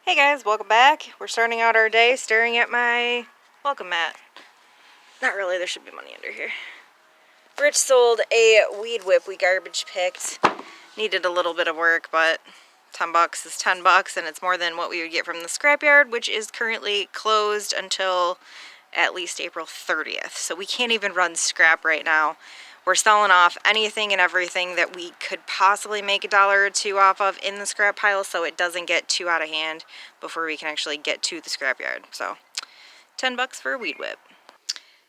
Hey guys, welcome back. We're starting out our day staring at my welcome mat. Not really, there should be money under here. Rich sold a weed whip we garbage picked. Needed a little bit of work, but 10 bucks is 10 bucks and it's more than what we would get from the scrapyard, which is currently closed until at least April 30th. So we can't even run scrap right now. We're selling off anything and everything that we could possibly make $1 or $2 off of in the scrap pile so it doesn't get too out of hand before we can actually get to the scrapyard. So 10 bucks for a weed whip.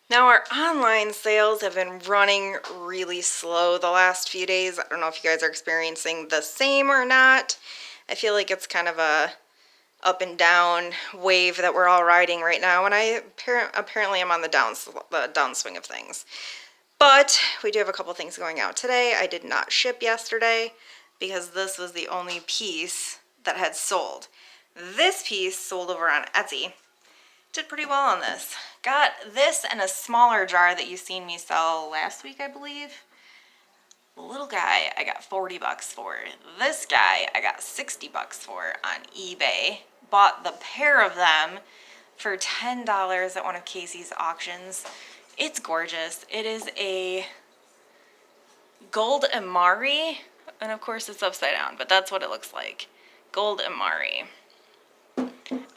Now our online sales have been running really slow the last few days. I don't know if you guys are experiencing the same or not. I feel like it's kind of a up and down wave that we're all riding right now, and I apparently am on the downswing of things. But we do have a couple things going out today. I did not ship yesterday because this was the only piece that had sold. This piece sold over on Etsy. Did pretty well on this. Got this and a smaller jar that you've seen me sell last week, I believe. The little guy I got 40 bucks for. This guy I got 60 bucks for on eBay. Bought the pair of them for $10 at one of Casey's auctions. It's gorgeous. It is a gold Amari, and of course it's upside down, but that's what it looks like. Gold Amari.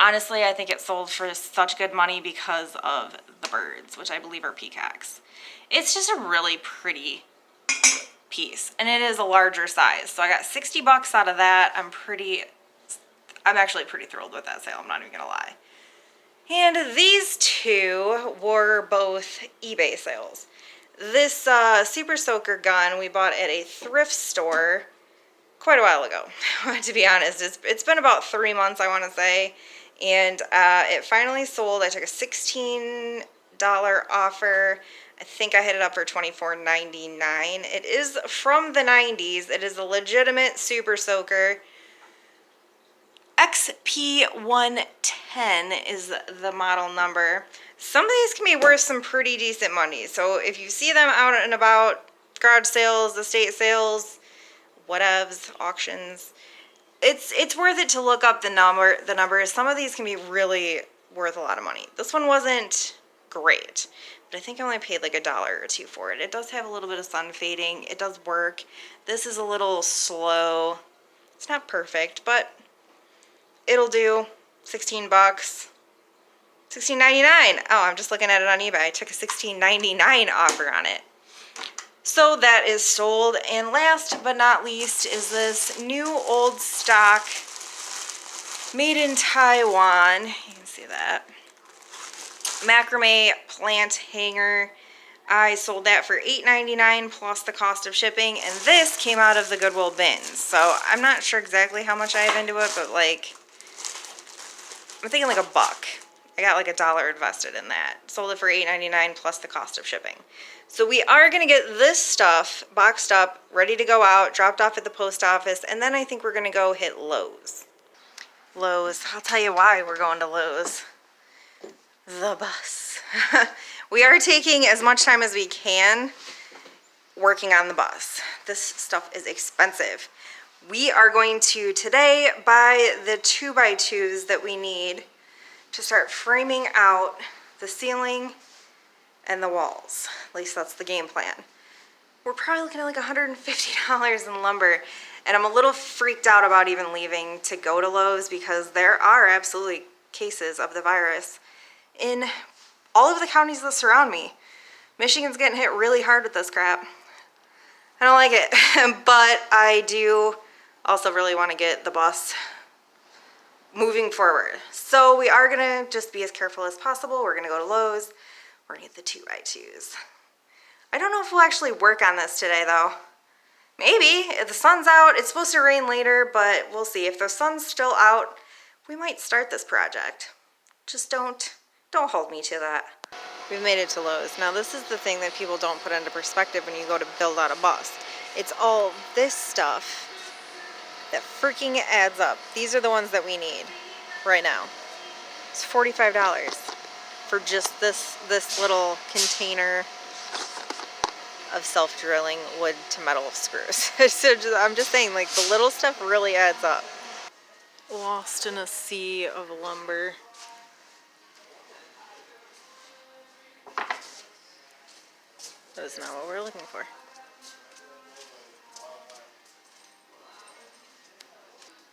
Honestly, I think it sold for such good money because of the birds, which I believe are peacocks. It's just a really pretty piece, and it is a larger size. So I got 60 bucks out of that. I'm actually pretty thrilled with that sale, I'm not even gonna lie. And these two were both eBay sales. This Super Soaker gun we bought at a thrift store quite a while ago, to be honest. It's been about 3 months, I want to say, and it finally sold. I took a $16 offer. I think I hit it up for $24.99. It is from the 90s. It is a legitimate Super Soaker. XP110 is the model number. Some of these can be worth some pretty decent money. So if you see them out and about, garage sales, estate sales, whatevs, auctions, it's worth it to look up the numbers. Some of these can be really worth a lot of money. This one wasn't great, but I think I only paid like $1 or $2 for it. It does have a little bit of sun fading. It does work. This is a little slow. It's not perfect, but it'll do. 16 bucks. $16.99. Oh, I'm just looking at it on eBay. I took a $16.99 offer on it. So that is sold. And last but not least is this new old stock made in Taiwan. You can see that. Macrame plant hanger. I sold that for $8.99 plus the cost of shipping, and this came out of the Goodwill bins. So I'm not sure exactly how much I have into it, but like, I'm thinking like $1. I got like $1 invested in that. Sold it for $8.99 plus the cost of shipping. So we are going to get this stuff boxed up, ready to go out, dropped off at the post office, and then I think we're going to go hit Lowe's. Lowe's. I'll tell you why we're going to Lowe's. The bus. We are taking as much time as we can working on the bus. This stuff is expensive. We are going to today buy the 2x2s that we need to start framing out the ceiling and the walls. At least that's the game plan. We're probably looking at like $150 in lumber, and I'm a little freaked out about even leaving to go to Lowe's because there are absolutely cases of the virus in all of the counties that surround me. Michigan's getting hit really hard with this crap. I don't like it, but I do also really want to get the bus moving forward. So we are going to just be as careful as possible. We're going to go to Lowe's. We're going to get the 2x2s. I don't know if we'll actually work on this today, though. Maybe. If the sun's out, it's supposed to rain later, but we'll see. If the sun's still out, we might start this project. Just don't hold me to that. We've made it to Lowe's. Now, this is the thing that people don't put into perspective when you go to build out a bus. It's all this stuff that freaking adds up. These are the ones that we need right now. It's $45 for just this little container of self-drilling wood to metal screws. So I'm just saying, like, the little stuff really adds up. lost in a sea of lumber. That is not what we're looking for.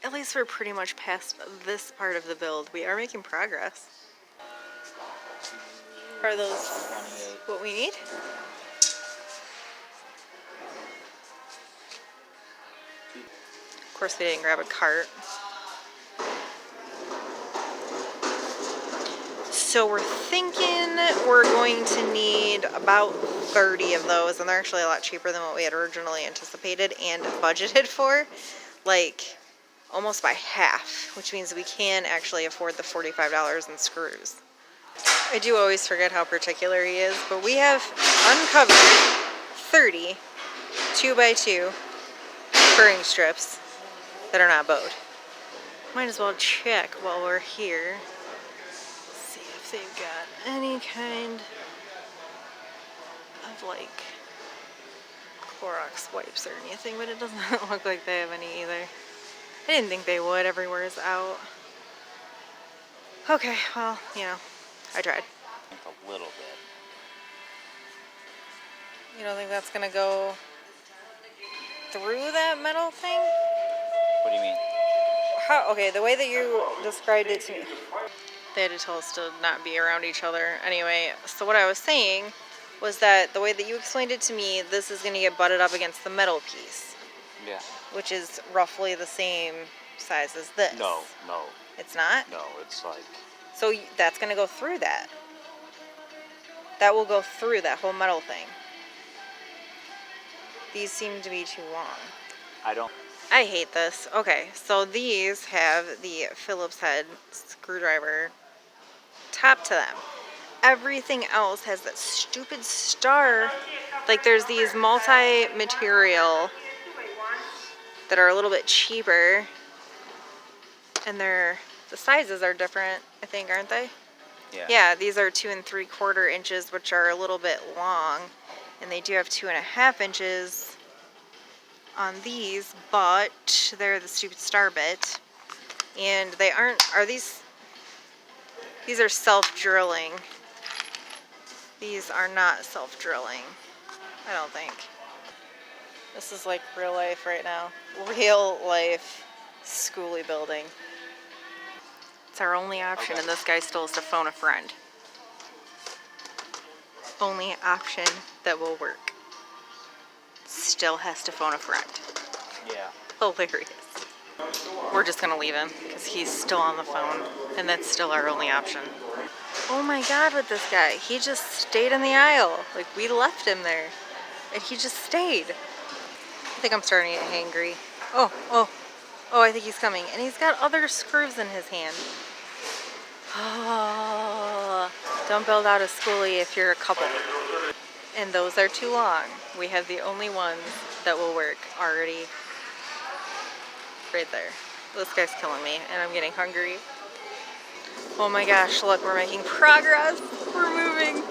At least we're pretty much past this part of the build. We are making progress. Are those what we need? Of course we didn't grab a cart. So we're thinking we're going to need about 30 of those, and they're actually a lot cheaper than what we had originally anticipated and budgeted for. Like, almost by half, which means we can actually afford the $45 in screws. I do always forget how particular he is, but we have uncovered 30 2x2 furring strips that are not bowed. Might as well check while we're here. See if they've got any kind of like Clorox wipes or anything, but it doesn't look like they have any either. I didn't think they would. Everywhere's out. Okay, well, you know, I tried. A little bit. You don't think that's gonna go through that metal thing? What do you mean? How? Okay, the way that you described it to me. They had to tell us to not be around each other. Anyway, so what I was saying was that the way that you explained it to me, this is gonna get butted up against the metal piece. Yeah. Which is roughly the same size as this. No. It's not? No, it's like... So that's going to go through that. That will go through that whole metal thing. These seem to be too long. I hate this. Okay, so these have the Phillips head screwdriver top to them. Everything else has that stupid star. Like, there's these multi-material that are a little bit cheaper, and the sizes are different, I think, aren't they? Yeah. Yeah, these are 2 3/4 inches, which are a little bit long, and they do have 2.5 inches on these, but they're the stupid star bit, and they aren't. These are self-drilling. These are not self-drilling, I don't think. This is like real life right now. Real life schooly building. It's our only option, and this guy still has to phone a friend. Only option that will work. Still has to phone a friend. Yeah. Hilarious. We're just gonna leave him because he's still on the phone, and that's still our only option. Oh my God, with this guy. He just stayed in the aisle. Like, we left him there, and he just stayed. I think I'm starting to get hangry. Oh, I think he's coming. And he's got other screws in his hand. Oh, don't build out a schoolie if you're a couple. And those are too long. We have the only ones that will work already right there. This guy's killing me, and I'm getting hungry. Oh my gosh, look, we're making progress. We're moving.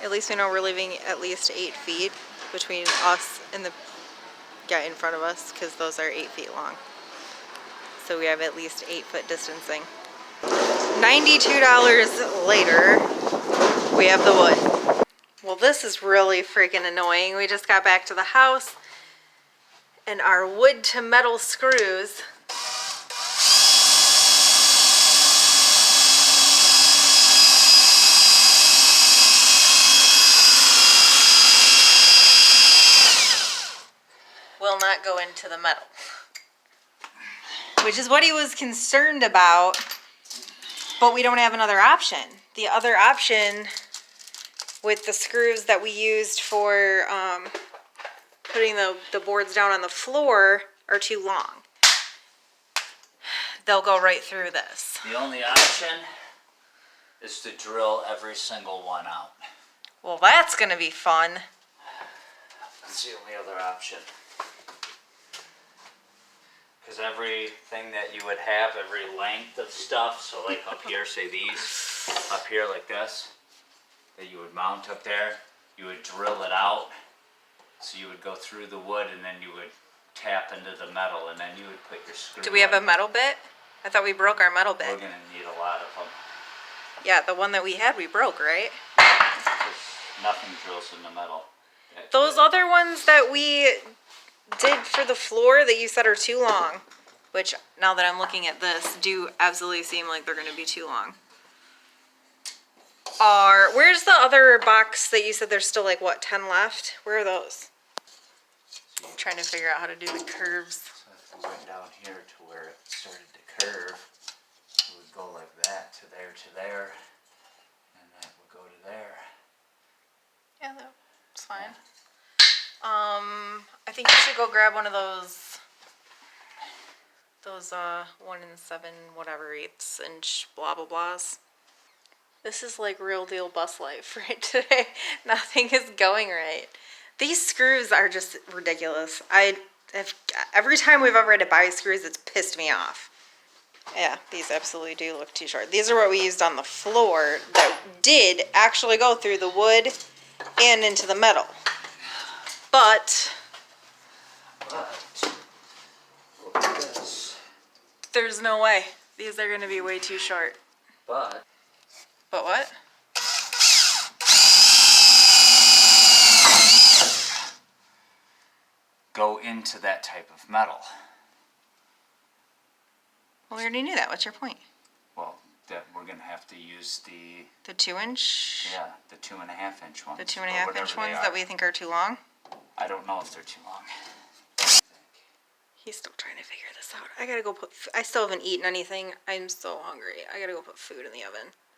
At least we know we're leaving at least 8 feet between us and the guy in front of us, because those are 8 feet long. So we have at least 8 foot distancing. $92 later, we have the wood. Well, this is really freaking annoying. We just got back to the house, and our wood to metal screws will not go into the metal, which is what he was concerned about, but we don't have another option. The other option with the screws that we used for putting the boards down on the floor are too long. They'll go right through this. The only option is to drill every single one out. Well, that's gonna be fun. That's the only other option. Because everything that you would have, every length of stuff, so like up here, say these, up here like this, that you would mount up there, you would drill it out, so you would go through the wood, and then you would tap into the metal, and then you would put your screw. Do we have a metal bit? I thought we broke our metal We're bit. gonna need a lot of them. Yeah, the one that we had, we broke, right? Nothing drills in the metal. Those other ones that we did for the floor that you said are too long, which now that I'm looking at this, do absolutely seem like they're gonna be too long. Where's the other box that you said there's still like, what, 10 left? Where are those? I'm trying to figure out how to do the curves. So if we went down here to where it started to curve, it would go like that to there, and that would go to there. Yeah, that's fine. I think you should go grab one of those 1 and 7 whatever 1/8" blah blah blahs. This is like real deal bus life right today. Nothing is going right. These screws are just ridiculous. Every time we've ever had to buy screws, it's pissed me off. Yeah, these absolutely do look too short. These are what we used on the floor that did actually go through the wood and into the metal. But Look at this. there's no way. These are going to be way too short. But what? go into that type of metal. Well, we already knew that. What's your point? Well, that we're gonna have to use the The 2-inch? yeah, the 2.5-inch ones. The or 2.5-inch whatever ones they are. that we think are too long? I don't know if they're too long. He's still trying to figure this out. I gotta go I still haven't eaten anything. I'm so hungry. I gotta go put food in the oven.